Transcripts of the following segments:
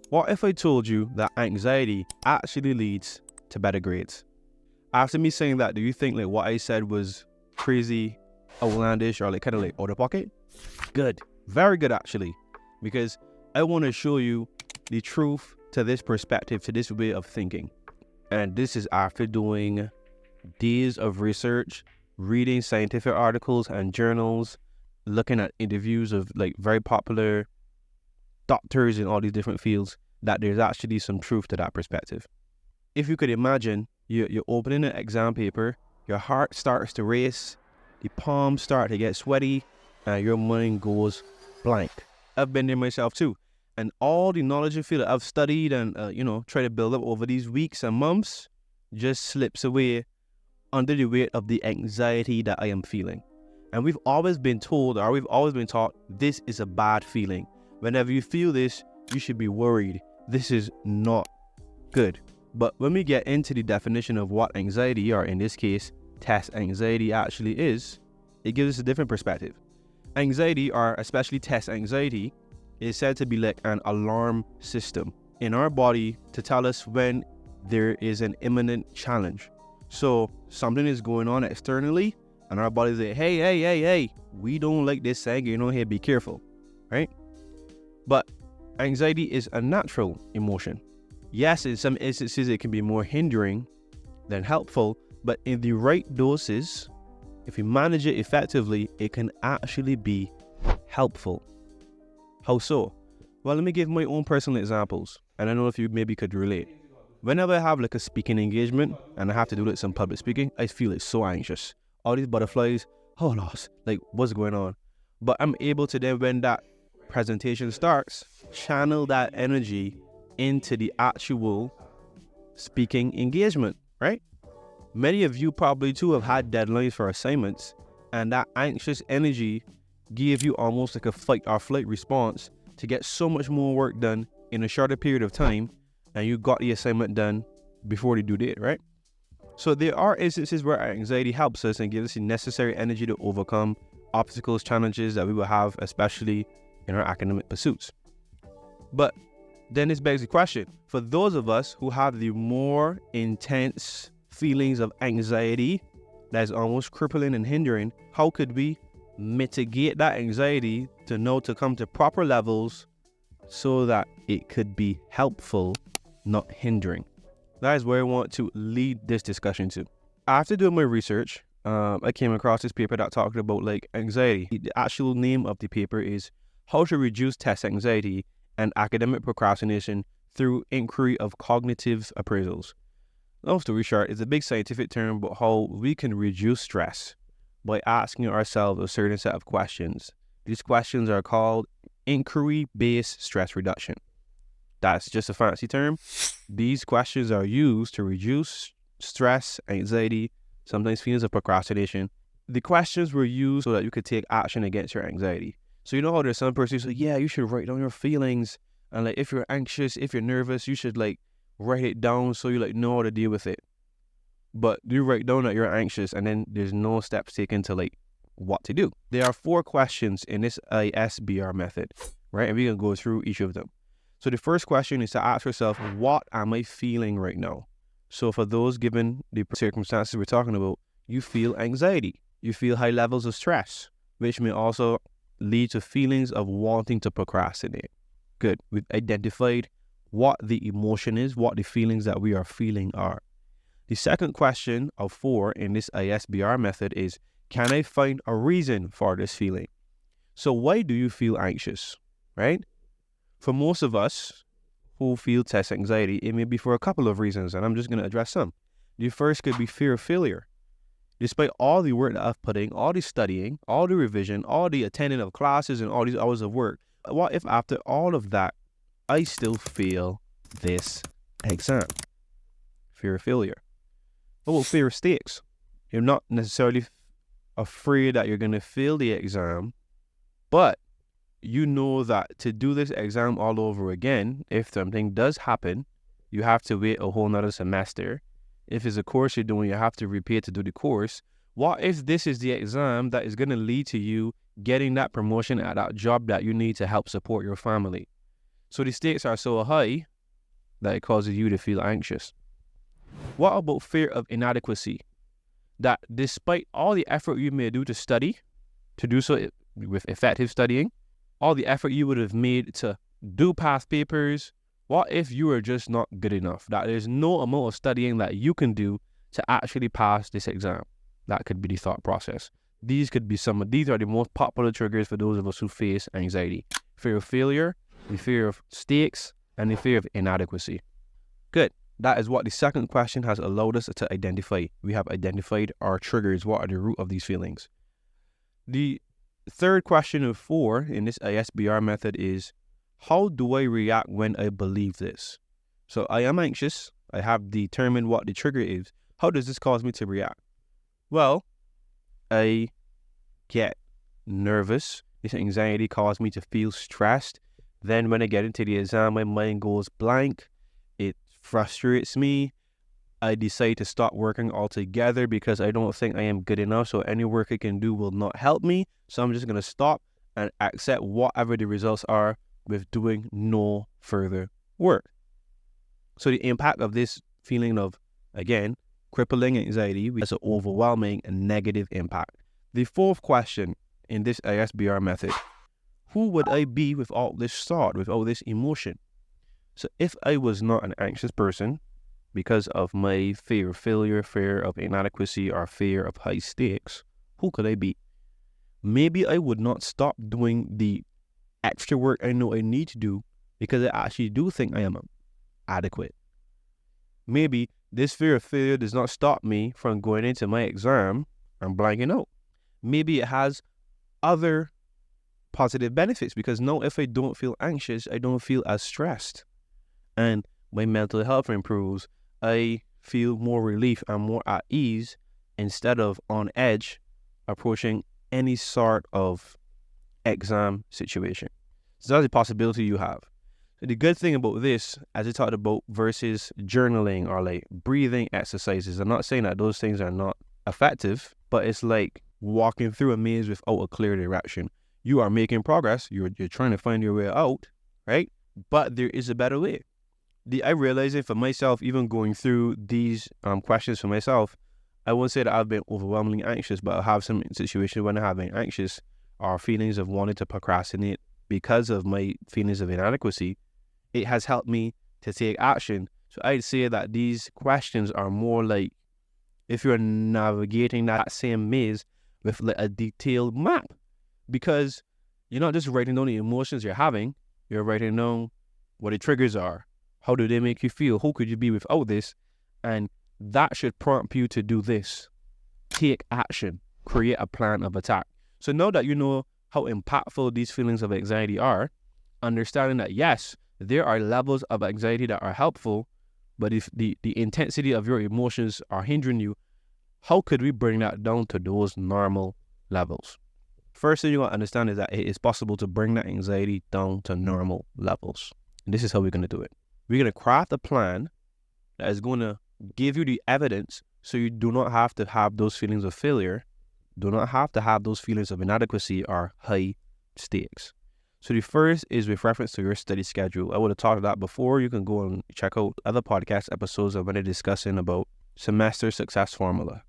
What if I told you that anxiety actually leads to better grades? After me saying that, do you think like what I said was crazy, outlandish, or like kind of like out of pocket? Good. Very good actually. Because I want to show you the truth to this perspective, to this way of thinking. And this is after doing days of research, reading scientific articles and journals, looking at interviews of like very popular doctors in all these different fields, that there's actually some truth to that perspective. If you could imagine, you're opening an exam paper, your heart starts to race, the palms start to get sweaty, and your mind goes blank. I've been there myself too. And all the knowledge you feel that I've studied and, try to build up over these weeks and months just slips away under the weight of the anxiety that I am feeling. And we've always been told, or we've always been taught, this is a bad feeling. Whenever you feel this, you should be worried. This is not good. But when we get into the definition of what anxiety, or in this case, test anxiety actually is, it gives us a different perspective. Anxiety, or especially test anxiety, is said to be like an alarm system in our body to tell us when there is an imminent challenge. So something is going on externally, and our body say, hey, we don't like this thing, here, be careful, right? But anxiety is a natural emotion. Yes, in some instances it can be more hindering than helpful, but in the right doses, if you manage it effectively, it can actually be helpful. How so? Well, let me give my own personal examples, and I don't know if you maybe could relate. Whenever I have like a speaking engagement and I have to do like some public speaking, I feel like so anxious. All these butterflies, oh lost, like what's going on? But I'm able to then, when that presentation starts, channel that energy into the actual speaking engagement, right? Many of you probably too have had deadlines for assignments, and that anxious energy gave you almost like a fight or flight response to get so much more work done in a shorter period of time, and you got the assignment done before the due date, right? So there are instances where our anxiety helps us and gives us the necessary energy to overcome obstacles, challenges that we will have, especially in our academic pursuits. But then this begs the question, for those of us who have the more intense feelings of anxiety that is almost crippling and hindering, how could we mitigate that anxiety to know to come to proper levels so that it could be helpful, not hindering? That is where I want to lead this discussion to. After doing my research, I came across this paper that talked about like anxiety. The actual name of the paper is How to Reduce Test Anxiety and Academic Procrastination Through Inquiry of Cognitive Appraisals. Long story short, it's a big scientific term about how we can reduce stress by asking ourselves a certain set of questions. These questions are called inquiry-based stress reduction. That's just a fancy term. These questions are used to reduce stress, anxiety, sometimes feelings of procrastination. The questions were used so that you could take action against your anxiety. So you know how there's some person who say, yeah, you should write down your feelings. And like if you're anxious, if you're nervous, you should like write it down so you like know how to deal with it. But you write down that you're anxious and then there's no steps taken to like what to do. There are 4 questions in this ISBR method, right? And we can go through each of them. So the first question is to ask yourself, what am I feeling right now? So for those given the circumstances we're talking about, you feel anxiety. You feel high levels of stress, which may also lead to feelings of wanting to procrastinate. Good. We've identified what the emotion is, what the feelings that we are feeling are. The second question of 4 in this ISBR method is, can I find a reason for this feeling? So why do you feel anxious, right? For most of us who feel test anxiety, it may be for a couple of reasons, and I'm just going to address some. The first could be fear of failure. Despite all the work that I've put in, all the studying, all the revision, all the attending of classes and all these hours of work, what if after all of that, I still fail this exam? Fear of failure. What about fear of stakes? You're not necessarily afraid that you're going to fail the exam, but you know that to do this exam all over again, if something does happen, you have to wait a whole nother semester. If it's a course you're doing, you have to repay to do the course. What if this is the exam that is going to lead to you getting that promotion at that job that you need to help support your family? So the stakes are so high that it causes you to feel anxious. What about fear of inadequacy? That despite all the effort you may do to study, to do so with effective studying, all the effort you would have made to do past papers, what if you are just not good enough? That there's no amount of studying that you can do to actually pass this exam. That could be the thought process. These are the most popular triggers for those of us who face anxiety. Fear of failure, the fear of stakes, and the fear of inadequacy. Good. That is what the second question has allowed us to identify. We have identified our triggers. What are the root of these feelings? The third question of 4 in this ISBR method is, how do I react when I believe this? So I am anxious. I have determined what the trigger is. How does this cause me to react? Well, I get nervous. This anxiety causes me to feel stressed. Then when I get into the exam, my mind goes blank. It frustrates me. I decide to stop working altogether because I don't think I am good enough. So any work I can do will not help me. So I'm just going to stop and accept whatever the results are with doing no further work. So the impact of this feeling of, again, crippling anxiety has an overwhelming and negative impact. The fourth question in this ISBR method, who would I be without this thought, without this emotion? So if I was not an anxious person because of my fear of failure, fear of inadequacy, or fear of high stakes, who could I be? Maybe I would not stop doing the extra work I know I need to do because I actually do think I am adequate. Maybe this fear of failure does not stop me from going into my exam and blanking out. Maybe it has other positive benefits because now if I don't feel anxious, I don't feel as stressed. And my mental health improves. I feel more relief and more at ease instead of on edge approaching any sort of exam situation. So that's a possibility you have. So the good thing about this, as I talked about, versus journaling or like breathing exercises, I'm not saying that those things are not effective, but it's like walking through a maze without a clear direction. You are making progress. You're trying to find your way out, right? But there is a better way. I realize it for myself, even going through these questions for myself, I won't say that I've been overwhelmingly anxious, but I have some situations when I have been anxious or feelings of wanting to procrastinate because of my feelings of inadequacy. It has helped me to take action. So I'd say that these questions are more like if you're navigating that same maze with like a detailed map, because you're not just writing down the emotions you're having, you're writing down what the triggers are. How do they make you feel? Who could you be without this? And that should prompt you to do this. Take action. Create a plan of attack. So now that you know how impactful these feelings of anxiety are, understanding that yes, there are levels of anxiety that are helpful, but if the intensity of your emotions are hindering you, how could we bring that down to those normal levels? First thing you want to understand is that it is possible to bring that anxiety down to normal levels. And this is how we're going to do it. We're going to craft a plan that is going to give you the evidence so you do not have to have those feelings of failure, do not have to have those feelings of inadequacy or high stakes. So the first is with reference to your study schedule. I would have talked about that before. You can go and check out other podcast episodes of when they're discussing about semester success formula.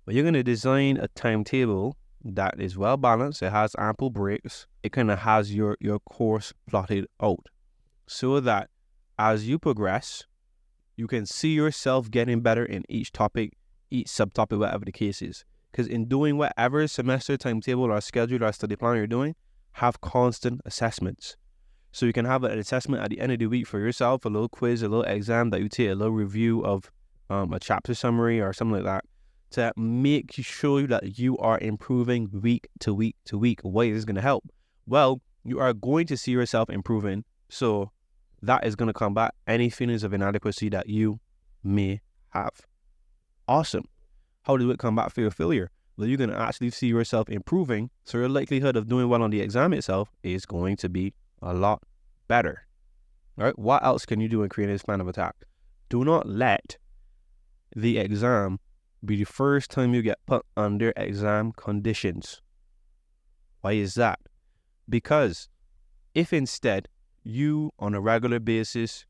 But you're going to design a timetable that is well balanced. It has ample breaks. It kind of has your course plotted out so that as you progress, you can see yourself getting better in each topic, each subtopic, whatever the case is. Because in doing whatever semester timetable or schedule or study plan you're doing, have constant assessments. So you can have an assessment at the end of the week for yourself, a little quiz, a little exam that you take, a little review of a chapter summary or something like that to make sure that you are improving week to week to week. Why is this going to help? Well, you are going to see yourself improving. So that is going to combat any feelings of inadequacy that you may have. Awesome. How do it combat fear of failure? Well, you're going to actually see yourself improving, so your likelihood of doing well on the exam itself is going to be a lot better. All right? What else can you do in creating this plan of attack? Do not let the exam be the first time you get put under exam conditions. Why is that? Because if instead you on a regular basis,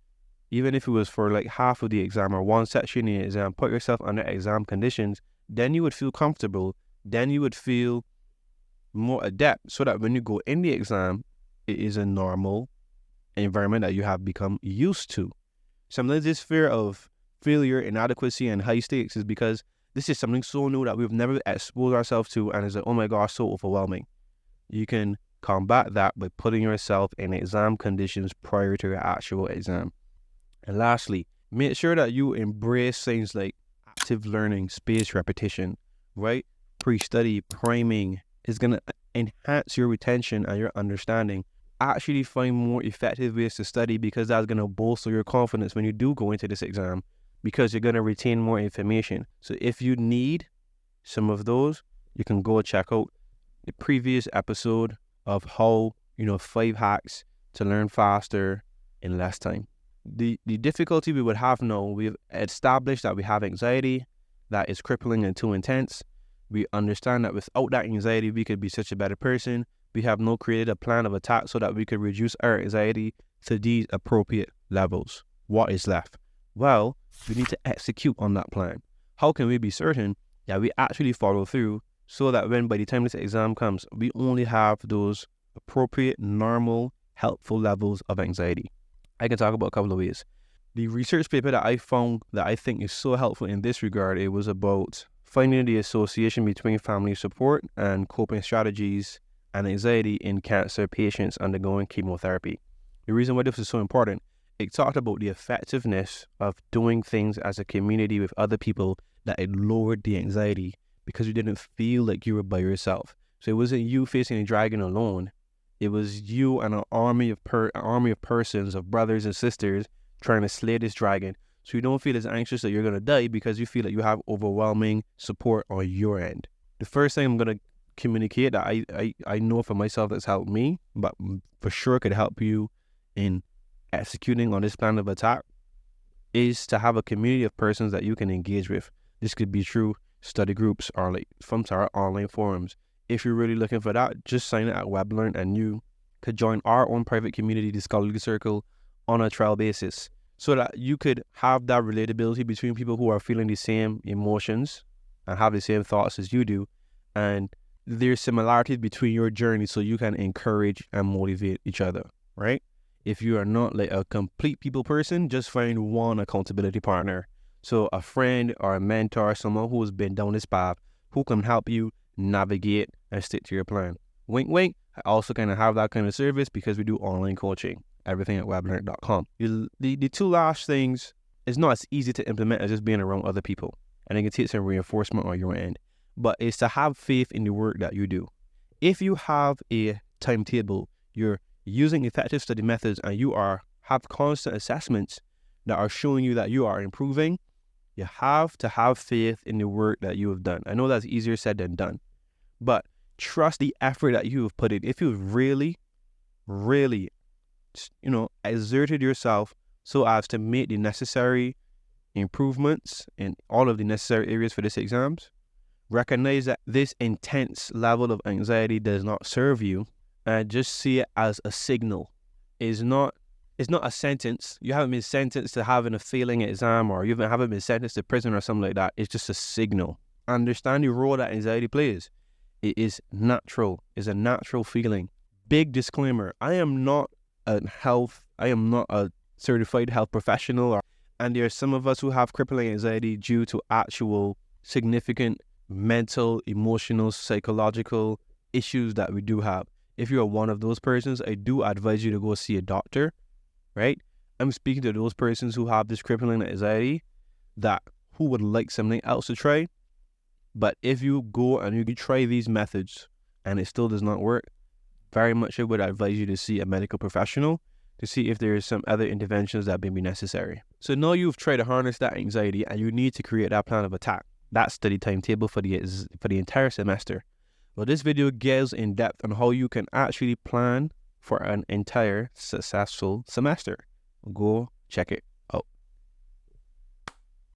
even if it was for like half of the exam or one section in the exam, put yourself under exam conditions, then you would feel comfortable, then you would feel more adept, so that when you go in the exam, it is a normal environment that you have become used to. Sometimes this fear of failure, inadequacy, and high stakes is because this is something so new that we've never exposed ourselves to, and it's like, oh my gosh, so overwhelming. You can combat that by putting yourself in exam conditions prior to your actual exam. And lastly, make sure that you embrace things like active learning, spaced repetition, right? Pre-study, priming is going to enhance your retention and your understanding. Actually find more effective ways to study, because that's going to bolster your confidence when you do go into this exam, because you're going to retain more information. So if you need some of those, you can go check out the previous episode of how, 5 hacks to learn faster in less time. The difficulty we would have now, we've established that we have anxiety that is crippling and too intense. We understand that without that anxiety, we could be such a better person. We have now created a plan of attack so that we could reduce our anxiety to these appropriate levels. What is left? Well, we need to execute on that plan. How can we be certain that we actually follow through, so that when by the time this exam comes, we only have those appropriate, normal, helpful levels of anxiety? I can talk about a couple of ways. The research paper that I found that I think is so helpful in this regard, it was about finding the association between family support and coping strategies and anxiety in cancer patients undergoing chemotherapy. The reason why this is so important, it talked about the effectiveness of doing things as a community with other people, that it lowered the anxiety because you didn't feel like you were by yourself. So it wasn't you facing a dragon alone. It was you and an army of persons, of brothers and sisters, trying to slay this dragon. So you don't feel as anxious that you're going to die, because you feel that you have overwhelming support on your end. The first thing I'm going to communicate that I know for myself that's helped me, but for sure could help you in executing on this plan of attack, is to have a community of persons that you can engage with. This could be through study groups or like from our online forums. If you're really looking for that, just sign up at WebLearnt and you could join our own private community, the Scholarly Circle, on a trial basis, so that you could have that relatability between people who are feeling the same emotions and have the same thoughts as you do, and there's similarities between your journey, so you can encourage and motivate each other, right? If you are not like a complete people person, just find one accountability partner. So a friend or a mentor, someone who has been down this path, who can help you navigate and stick to your plan. Wink, wink. I also kind of have that kind of service because we do online coaching. Everything at WebLearnt.com. The two last things is not as easy to implement as just being around other people, and it can take some reinforcement on your end. But it's to have faith in the work that you do. If you have a timetable, you're using effective study methods, and you have constant assessments that are showing you that you are improving, you have to have faith in the work that you have done. I know that's easier said than done, but trust the effort that you have put in. If you've really, really, exerted yourself so as to make the necessary improvements in all of the necessary areas for this exams, recognize that this intense level of anxiety does not serve you, and just see it as a signal. It's not a sentence. You haven't been sentenced to having a failing exam, or you haven't been sentenced to prison or something like that. It's just a signal. Understand the role that anxiety plays. It is natural. It's a natural feeling. Big disclaimer, I am not a certified health professional, and there are some of us who have crippling anxiety due to actual significant mental, emotional, psychological issues that we do have. If you're one of those persons, I do advise you to go see a doctor, right? I'm speaking to those persons who have this crippling anxiety who would like something else to try. But if you go and you try these methods and it still does not work, very much I would advise you to see a medical professional to see if there is some other interventions that may be necessary. So now you've tried to harness that anxiety, and you need to create that plan of attack, that study timetable for the entire semester. Well, this video gives in depth on how you can actually plan for an entire successful semester. Go check it.